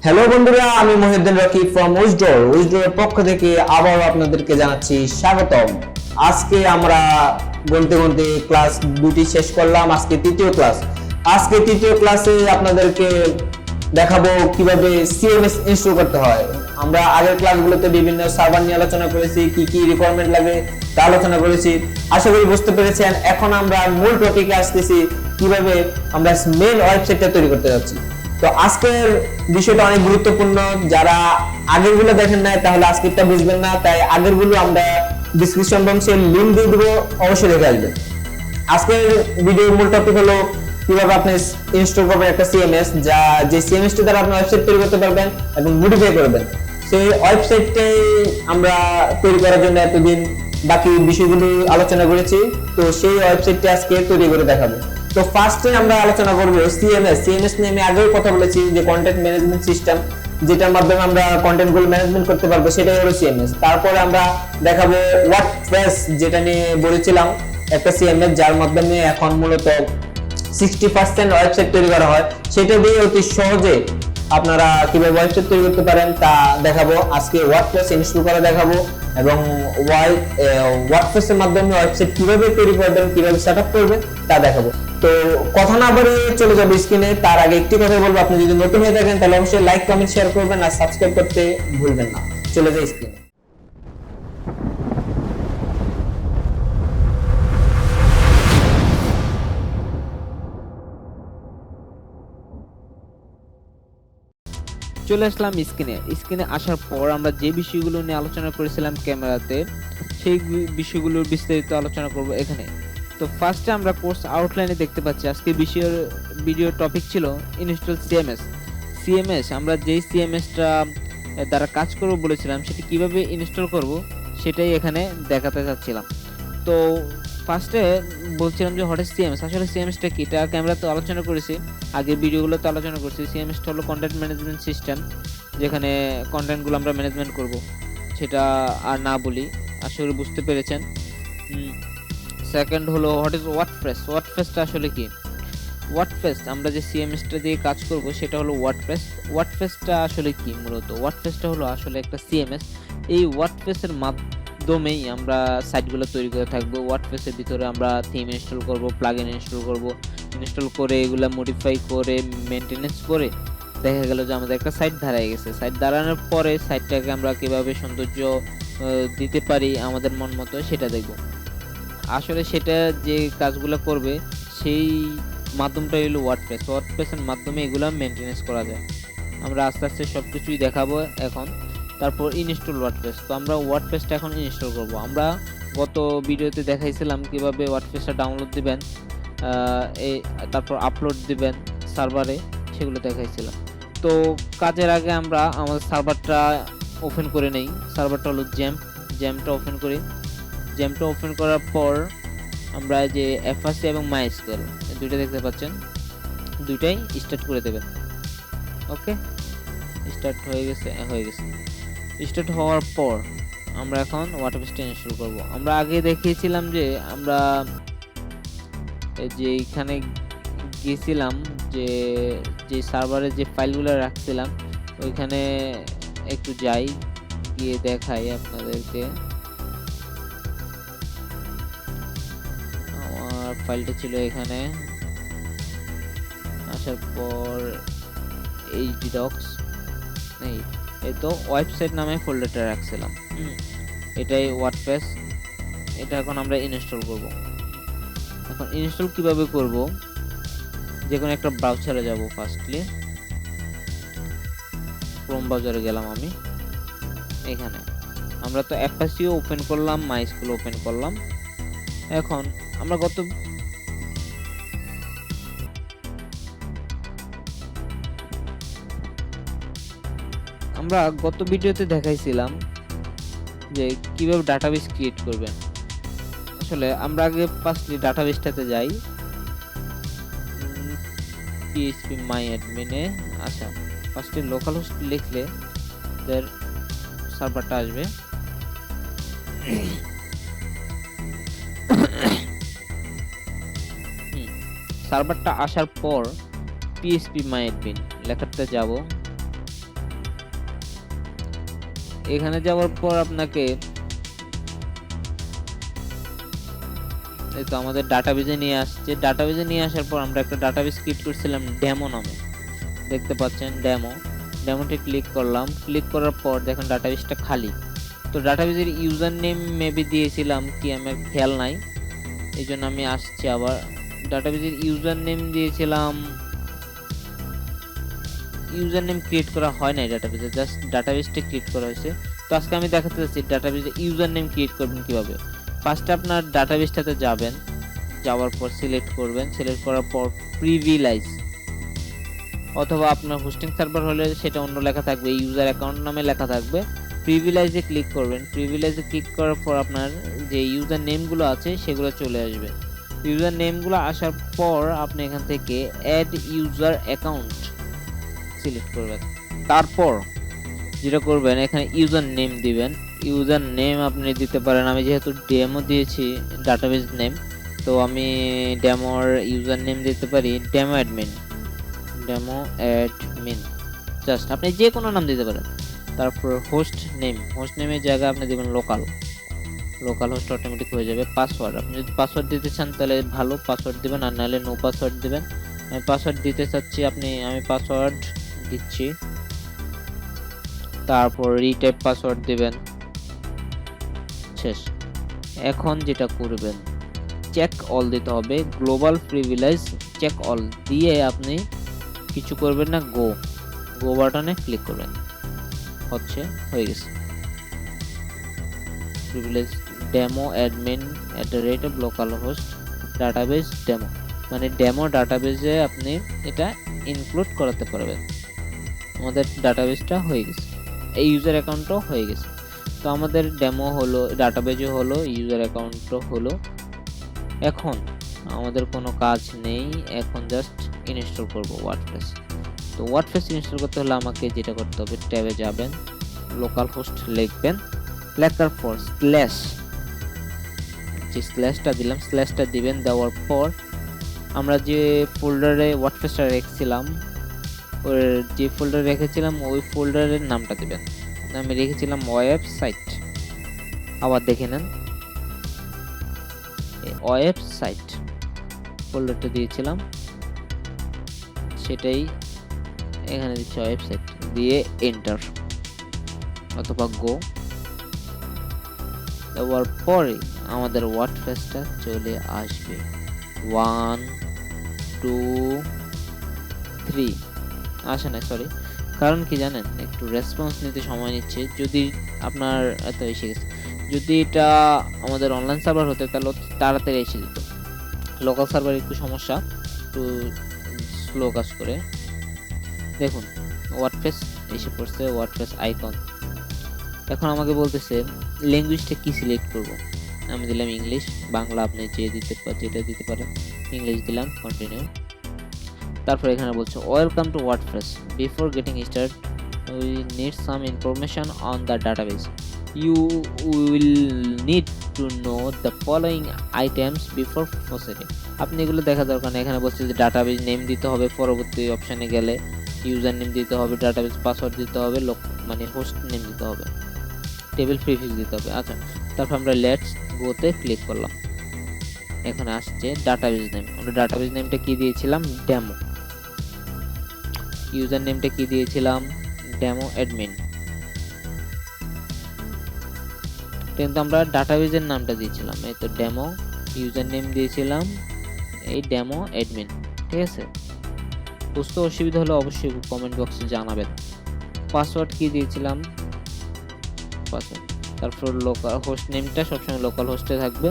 Hello বন্ধুরা, আমি Mohiuddin Rocky from উইজডোর। উইজডোরের পক্ষ থেকে আবারও আপনাদেরকে জানাচ্ছি স্বাগতম। আজকে আমরা গুনতে গুনতে ক্লাস দুটি শেষ করলাম। আজকে তৃতীয় ক্লাস। আজকে তৃতীয় ক্লাসে আপনাদেরকে দেখাবো কিভাবে সিএমএস ইনস্টল করতে হয়। আমরা আগের ক্লাসগুলোতে বিভিন্ন সার্ভার নিয়ে আলোচনা করেছি, কি কি রিকোয়ারমেন্ট লাগে তা আলোচনা করেছি। আশা করি বুঝতে পেরেছেন। এখন আমরা মূল টপিকে আসতেছি, কিভাবে আমরা মেইন ওয়েবসাইটটা তৈরি করতে যাচ্ছি। তো আজকের বিষয়টা অনেক গুরুত্বপূর্ণ। যারা আগেরগুলো দেখেন নাই তাহলে আজকেরটা বুঝবেন না, তাই আগেরগুলো আমরা ডিসক্রিপশন বক্সে লিংক দিয়ে দেবো, অবশ্যই দেখে আসবেন। আজকের ভিডিওর মূল টপিক হলো কিভাবে আপনি ইনস্টল করবেন একটা সিএমএস, যে সিএমএসটি দ্বারা আপনি ওয়েবসাইট তৈরি করতে পারবেন এবং মডিফাই করবেন। সেই ওয়েবসাইটটাই আমরা তৈরি করার জন্য এতদিন বাকি বিষয়গুলো আলোচনা করেছি। তো সেই ওয়েবসাইটটি আজকে তৈরি করে দেখাবো। তো ফার্স্টে আমরা আলোচনা করব সিএমএস। সিএমএস নিয়ে আমি আগেও কথা বলেছি, যে কন্টেন্ট ম্যানেজমেন্ট সিস্টেম, যেটার মাধ্যমে আমরা কন্টেন্টগুলো ম্যানেজমেন্ট করতে পারবো, সেটাই হলো সিএমএস। তারপরে আমরা দেখাবো ওয়ার্ডপ্রেস, যেটা নিয়ে বলেছিলাম, একটা সিএমএস যার মাধ্যমে এখন মূলত 60% ওয়েবসাইট তৈরি করা হয়। সেটা দিয়ে অতি সহজে আপনারা কিভাবে ওয়েবসাইট তৈরি করতে পারেন তা দেখাবো। আজকে ওয়ার্ডপ্রেস ইনস্টল করে দেখাবো এবং ওয়ার্ডপ্রেস এর মাধ্যমে ওয়েবসাইট কিভাবে তৈরি করবেন, কিভাবে সেটআপ করবেন তা দেখাবো। তো কথা না বলে চলে যাবো স্ক্রিনে। তার আগে একটি কথা বলবো, আপনি যদি নতুন হয়ে থাকেন তাহলে অবশ্যই লাইক, কমেন্ট, শেয়ার করবেন আর সাবস্ক্রাইব করতে ভুলবেন না। চলে যাই স্ক্রিনে। চলে আসলাম স্ক্রিনে আসার পর আমরা যে বিষয়গুলো নিয়ে আলোচনা করেছিলাম ক্যামেরাতে, সেই বিষয়গুলোর বিস্তারিত আলোচনা করব এখানে। তো ফার্স্টে আমরা কোর্স আউটলাইনে দেখতে পাচ্ছি আজকে ভিডিও টপিক ছিল ইনস্টল সিএমএস। আমরা যেই সিএমএসটা দ্বারা কাজ করব বলেছিলাম, সেটি কিভাবে ইনস্টল করব সেটাই এখানে দেখাতে চাচ্ছিলাম। তো ফার্স্টে বলছিলাম যে হোয়াট ইজ সিএমএস। আসলে সিএমএসটা কি, এটা ক্যামেরাতে আলোচনা করেছি, আগের ভিডিওগুলোতে আলোচনা করছি। সিএমএসটা হলো কন্টেন্ট ম্যানেজমেন্ট সিস্টেম, যেখানে কন্টেন্টগুলো আমরা ম্যানেজমেন্ট করব, সেটা আর না বলি, আশা করি বুঝতে পেরেছেন। সেকেন্ড হলো হোয়াট ইজ ওয়ার্ডপ্রেস। ওয়ার্ডপ্রেসটা আসলে কি? ওয়ার্ডপ্রেস আমরা যে সিএমএসটা দিয়ে কাজ করব সেটা হলো ওয়ার্ডপ্রেস। ওয়ার্ডপ্রেসটা আসলে কি? মূলত ওয়ার্ডপ্রেসটা হলো আসলে একটা সিএমএস। এই ওয়ার্ডপ্রেসের মাধ্যমেই আমরা সাইটগুলো তৈরি করে থাকবো। ওয়ার্ডপ্রেসের ভিতরে আমরা থিম ইনস্টল করব, প্লাগইন ইনস্টল করব, ইনস্টল করে এগুলা মডিফাই করে মেইনটেনেন্স করে দেখা গেল যে আমাদের একটা সাইট দাঁড়ায় গেছে। সাইট দাঁড়ানোর পরে সাইটটাকে আমরা কিভাবে সৌন্দর্য দিতে পারি আমাদের মন মতো, সেটা দেখব। আসলে সেটা যে কাজগুলো করবে সেই মাধ্যমটা হলো ওয়ার্ডপ্রেস। ওয়ার্ডপ্রেসের মাধ্যমে এগুলো মেইনটেনেন্স করা যায়। আমরা আস্তে আস্তে সবকিছুই দেখাবো এখন। তারপর ইনস্টল ওয়ার্ডপ্রেস। তো আমরা ওয়ার্ডপ্রেসটা এখন ইনস্টল করব। আমরা গত ভিডিওতে দেখাইছিলাম কিভাবে ওয়ার্ডপ্রেসটা ডাউনলোড দিবেন, তারপর আপলোড দিবেন সার্ভারে, সেগুলো দেখাইছিলাম। তো কাজের আগে আমরা আমাদের সার্ভারটা ওপেন করে নেই। সার্ভারটা হলো জ্যামটা ওপেন করি। জ্যামটা ওপেন করার পর আমরা যে এফআসি এবং মাইস্কেল দুইটা দেখতে পাচ্ছেন, দুইটাই স্টার্ট করে দেবেন। ওকে, স্টার্ট হয়ে গেছে। স্টার্ট হওয়ার পর আমরা এখন ওয়ার্ডপ্রেসটা ইনস্টল করব। আমরা আগে দেখিয়েছিলাম যে আমরা যে এখানে গিয়েছিলাম, যে সার্ভারে যে ফাইলগুলো রাখছিলাম ওইখানে একটু যাই, গিয়ে দেখাই আপনাদেরকে। আমার ফাইলটা ছিল এখানে। আসার পর এইচডি ডক্স, এই তো ওয়েবসাইট নামে ফোল্ডারটা রাখছিলাম। এটাই ওয়ার্ডপ্রেস। এটা এখন আমরা ইনস্টল করব। এখন ইনস্টল কিভাবে করব? যে কোনো একটা ব্রাউজারে যাব। ফার্স্টলি ক্রোম ব্রাউজারে গেলাম আমি। এখানে আমরা তো অ্যাপাসিও ওপেন করলাম, মাইস্কুল ওপেন করলাম। এখন আমরা গত ভিডিওতে দেখাইছিলাম যে কিভাবে ডাটাবেস ক্রিয়েট করবেন। আসলে আমরা আগে ফার্স্টলি ডাটাবেসটাতে যাই। PHP মাই অ্যাডমিনে আচ্ছা, ফার্স্টে লোকাল হোস্ট লিখলে এর সার্ভারটা আসবে। সার্ভারটা আসার পর PHP মাই অ্যাডমিন লেখাতে যাব। এখানে যাওয়ার পর আপনাকে এই তো আমাদের ডাটাবেজে নিয়ে আসছে। ডাটাবেজে নিয়ে আসার পর আমরা একটা ডাটাবেজ ক্রিয়েট করছিলাম ডেমো নামে, দেখতে পাচ্ছেন ডেমোতে ক্লিক করলাম। ক্লিক করার পর দেখেন ডাটাবেজটা খালি। তো ডাটাবেজের ইউজার নেম মেবি দিয়েছিলাম কি আমার খেয়াল নাই, এই জন্য আমি আসছি আবার। ডাটাবেজের ইউজার নেম দিয়েছিলাম, ইউজার নেম ক্রিয়েট করা হয় নাই ডাটাবেজে, জাস্ট ডাটাবেজটা ক্রিয়েট করা হয়েছে। তো আজকে আমি দেখাতে যাচ্ছি ডাটাবেজে ইউজার নেম ক্রিয়েট করবেন কিভাবে। ফার্স্টে আপনার ডাটাবেজটাতে যাবেন, যাওয়ার পর সিলেক্ট করবেন, সিলেক্ট করার পর প্রিভিলাইজ, অথবা আপনার হোস্টিং সার্ভার হলে সেটা অন্য লেখা থাকবে, ইউজার অ্যাকাউন্ট নামে লেখা থাকবে। প্রিভিলাইজে ক্লিক করবেন। প্রিভিলাইজে ক্লিক করার পর আপনার যে ইউজার নেমগুলো আছে সেগুলো চলে আসবে। ইউজার নেমগুলো আসার পর আপনি এখান থেকে অ্যাড ইউজার অ্যাকাউন্ট সিলেক্ট করবেন। তারপর যেটা করবেন এখানে ইউজার নেম দিবেন। ইউজার নেম আপনি দিতে পারেন, আমি যেহেতু ডেমো দিয়েছি ডাটাবেজ নেম, তো আমি ডেমোর ইউজার নেম দিতে পারি ডেমো অ্যাডমিন, জাস্ট আপনি যে কোনো নাম দিতে পারেন। তারপর হোস্ট নেমের জায়গায় আপনি দিবেন লোকাল হোস্ট, অটোমেটিক হয়ে যাবে। পাসওয়ার্ড, আপনি যদি পাসওয়ার্ড দিতে চান তাহলে ভালো পাসওয়ার্ড দিবেন, আর নাহলে নো পাসওয়ার্ড দিবেন। আমি পাসওয়ার্ড দিতে চাচ্ছি, আমি পাসওয়ার্ড দিচ্ছি। তারপর রিটাইপ পাসওয়ার্ড দিবেন, শেষ। এখন যেটা করবেন চেক অল দিতে হবে, গ্লোবাল প্রিভিলেজ চেক অল দিয়ে আপনি কিছু করবেন না, গো বাটনে ক্লিক করবেন, হয়ে গেছে। Privilege demo admin @localhost database demo, মানে ডেমো ডাটাবেজে আপনি এটা ইনক্লুড করাতে পারবেন। আমাদের ডাটাবেজটা হয়ে গেছে, এই ইউজার অ্যাকাউন্টও হয়ে গেছে। তো আমাদের ডেমো হলো, ডাটাবেজও হলো, ইউজার অ্যাকাউন্টও হলো। এখন আমাদের কোনো কাজ নেই, এখন জাস্ট ইনস্টল করব ওয়ার্ডপ্রেস। তো ওয়ার্ডপ্রেস ইনস্টল করতে হলে আমাকে যেটা করতে হবে, ট্যাবে যাবেন, লোকাল হোস্ট লিখবেন, লেখার পর স্ল্যাশটা দিলাম, স্ল্যাশটা দিবেন। দেওয়ার পর আমরা যে ফোল্ডারে ওয়ার্ডপ্রেসটা রেখেছিলাম, ওই ফোল্ডারের নামটা দিবেন। আমি রেখেছিলাম ওয়েবসাইট, আবার দেখে নেন ওয়েবসাইট ফোল্ডারটা দিয়েছিলাম, সেটাই এখানে দিচ্ছি ওয়েবসাইট, দিয়ে এন্টার অথবা গো। দেওয়ার পরে আমাদের ওয়ার্ডপ্রেসটা চলে আসবে। 1 2 3 আসে না, সরি, কারণ কি জানেন, একটু রেসপন্স নিতে সময় নিচ্ছে। যদি আপনার এত এসে গেছে, যদি এটা আমাদের অনলাইন সার্ভার হতে তাহলে তাড়াতাড়ি এসে যেত। লোকাল সার্ভার একটু সমস্যা, একটু স্লো কাজ করে। দেখুন ওয়ার্ডপ্রেস এসে পড়ছে, ওয়ার্ডপ্রেস আইকন। এখন আমাকে বলতেছে ল্যাঙ্গুয়েজটা কি সিলেক্ট করব, আমি দিলাম ইংলিশ, বাংলা আপনি যেটা দিতে পারেন, ইংলিশ দিলাম, কন্টিনিউ। তারপর এখানে বলছে welcome to WordPress, before getting start we need some information on the database, you will need to know the following items before proceeding. আপনি এগুলো দেখা দরকার নেই। এখানে বলছে যে ডাটাবেস নেম দিতে হবে, পরবর্তী অপশনে গেলে ইউজার নেম দিতে হবে, ডাটাবেস পাসওয়ার্ড দিতে হবে, মানে হোস্ট নেম দিতে হবে, টেবিল প্রিফিক্স দিতে হবে। আচ্ছা, তারপর আমরা লেটস গোতে ক্লিক করলাম। এখানে আসছে ডাটাবেস নেম, আমরা ডাটাবেস নেমটা কি দিয়েছিলাম, ডেমো। ইউজার নেমটা কি দিয়েছিলাম, ডেমো অ্যাডমিন। কিন্তু আমরা ডাটাবেজের নামটা দিয়েছিলাম, এই তো ডেমো, ইউজার নেম দিয়েছিলাম এই ডেমো অ্যাডমিন। ঠিক আছে, বুঝতে অসুবিধা হলে অবশ্যই কমেন্ট বক্সে জানাবেন। পাসওয়ার্ড কি দিয়েছিলাম, পাসওয়ার্ড। তারপর লোকাল হোস্ট নেমটা সবসময় লোকাল হোস্টে থাকবে,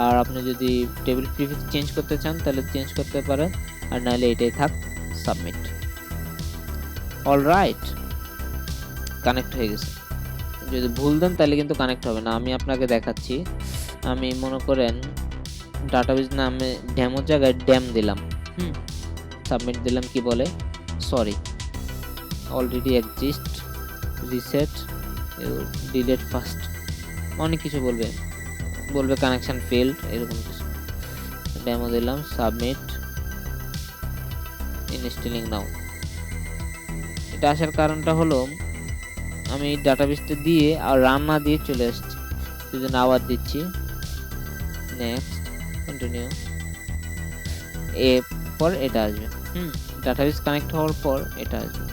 আর আপনি যদি টেবিল প্রিফিক্স চেঞ্জ করতে চান তাহলে চেঞ্জ করতে পারেন, আর নাহলে এটাই থাক, সাবমিট। অলরাইট, কানেক্ট হয়ে গেছে। যদি ভুল দেন তাহলে কিন্তু কানেক্ট হবে না। আমি আপনাকে দেখাচ্ছি, আমি মনে করেন ডাটাবেস নামে ডেমোর জায়গায় ড্যাম দিলাম, সাবমিট দিলাম, কি বলে, sorry already exist, reset, delete first, অনেক কিছু বলবে কানেকশন ফেলড, এরকম কিছু। ডেমো দিলাম, সাবমিট, ইনস্টলিং নাও। এটা আসার কারণটা হলো আমি ডাটাবেসটা দিয়ে আর রান না দিয়ে চলে আসছি, সেজন্য আবার দিচ্ছি নেক্সট, কন্টিনিউ। এরপর এটা আসবে, ডাটাবেস কানেক্ট হওয়ার পর এটা আসবে।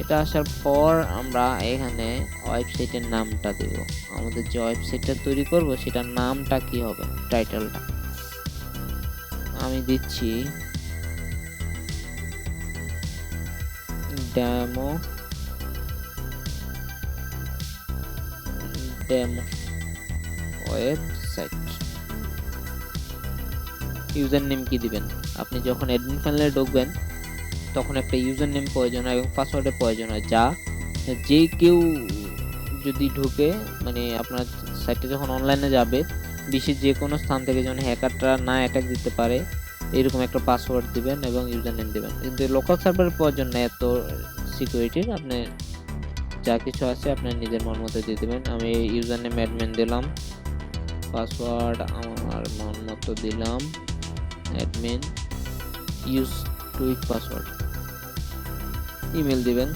এটা আসার পর আমরা এখানে ওয়েবসাইটের নামটা দেব। আমাদের যে ওয়েবসাইটটা তৈরি করব সেটার নামটা কি হবে, টাইটেলটা আমি দিচ্ছি ডেমো ওয়েবসাইট। ইউজার নেম কি দিবেন, আপনি যখন অ্যাডমিন প্যানেলে ঢুকবেন তখন একটা ইউজার নেম প্রয়োজন হয় এবং পাসওয়ার্ডের প্রয়োজন হয়, যা যে কেউ যদি ঢুকে মানে আপনার সাইটে যখন অনলাইনে যাবে বিশ্বের যে কোনো স্থান থেকে যেন হ্যাকাররা না অ্যাটাক দিতে পারে এরকম একটা পাসওয়ার্ড দিবেন এবং ইউজার নেম দিবেন। কিন্তু লোকাল সার্ভারের প্রয়োজন নেই এত সিকিউরিটির, আপনি যা কিছু আছে আপনি নিজের মন মতো দিয়ে দিবেন। আমি ইউজার নেম অ্যাডমিন দিলাম, পাসওয়ার্ড আমার মন মতো দিলাম অ্যাডমিন, ইউজ টুইক পাসওয়ার্ড, ইমেল দিবেন,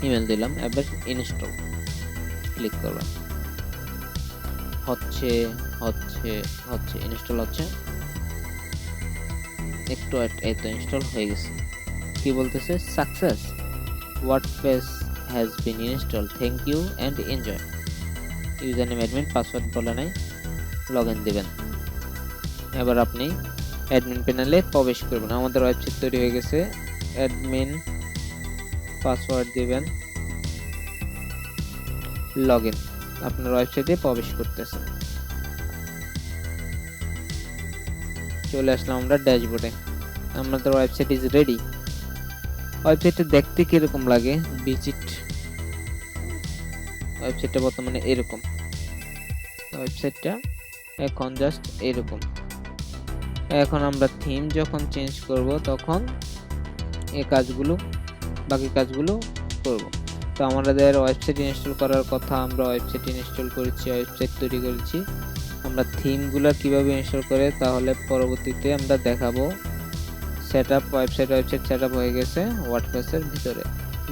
ইমেল দিলাম। এবার ইনস্টল ক্লিক করবেন, হচ্ছে হচ্ছে হচ্ছে ইনস্টল হচ্ছে, একটু এই তো ইনস্টল হয়ে গেছে। কি বলতেছে, success, WordPress has been install, thank you and enjoy. User name admin, password বলে নাই, লগইন দিবেন। এবার আপনি অ্যাডমিন প্যানেলে প্রবেশ করবেন। আমাদের ওয়েবসাইট তৈরি হয়ে গেছে, অ্যাডমিন পাসওয়ার্ড দিবেন, লগইন, আপনার ওয়েবসাইটে প্রবেশ করতেছে। চলে আসলাম আমরা ড্যাশবোর্ডে, আমাদের ওয়েবসাইট ইজ রেডি। ওয়েবসাইটটা দেখতে কিরকম লাগে, ভিজিট। ওয়েবসাইটটা বর্তমানে এরকম, ওয়েবসাইটটা এখন জাস্ট এরকম। এখন আমরা থিম যখন চেঞ্জ করব তখন এই কাজগুলো, বাকি কাজগুলো করব। তো আমাদের ওয়েবসাইট ইনস্টল করার কথা, আমরা ওয়েবসাইট ইনস্টল করেছি, ওয়েবসাইট তৈরি করেছি। আমরা থিমগুলো কিভাবে ইনস্টল করে তাহলে পরবর্তীতে আমরা দেখাবো। সেটআপ, ওয়েবসাইট সেটআপ হয়ে গেছে ওয়ার্ডপ্রেসের ভিতরে।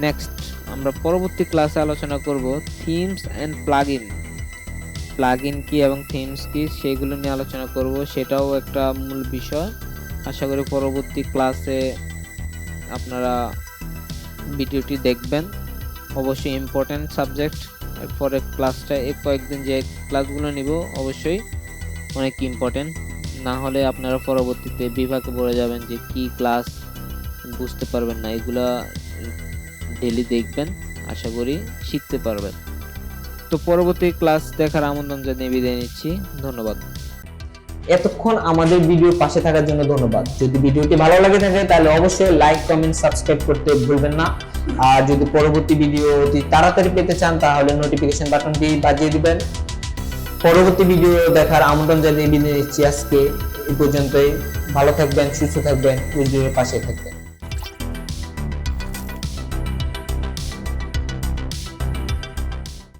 নেক্সট আমরা পরবর্তী ক্লাসে আলোচনা করব থিমস এন্ড প্লাগইন। প্লাগইন কি এবং থিমস কি সেগুলো নিয়ে আলোচনা করব, সেটাও একটা মূল বিষয়। আশা করি পরবর্তী ক্লাসে আপনারা ভিডিওটি দেখবেন, অবশ্যই ইম্পর্টেন্ট সাবজেক্ট। এরপরে ক্লাসটা কয়েকদিন যে ক্লাসগুলো নিব অবশ্যই অনেক ইম্পর্টেন্ট, না হলে আপনারা পরবর্তীতে বিভাগে পড়ে যাবেন যে কি ক্লাস বুঝতে পারবেন না। এগুলা ডেইলি দেখবেন, আশা করি শিখতে পারবেন। তো পরবর্তী ক্লাস দেখার আমন্ত্রণ জানিয়ে বিদায় নিচ্ছি, ধন্যবাদ। এতক্ষণ আমাদের ভিডিও পাশে থাকার জন্য ধন্যবাদ। যদি ভিডিওটি ভালো লাগে থাকে তাহলে অবশ্যই লাইক, কমেন্ট, সাবস্ক্রাইব করতে ভুলবেন না। আর যদি পরবর্তী ভিডিও অতি তাড়াতাড়ি পেতে চান তাহলে নোটিফিকেশন বাটনটি বাজিয়ে দিবেন। পরবর্তী ভিডিও দেখার আমন্ত্রণ জানিয়ে বিদায় নিচ্ছি। আজকে এই পর্যন্তই। ভালো থাকবেন, সুস্থ থাকবেন, ভিডিওর পাশে থাকবেন।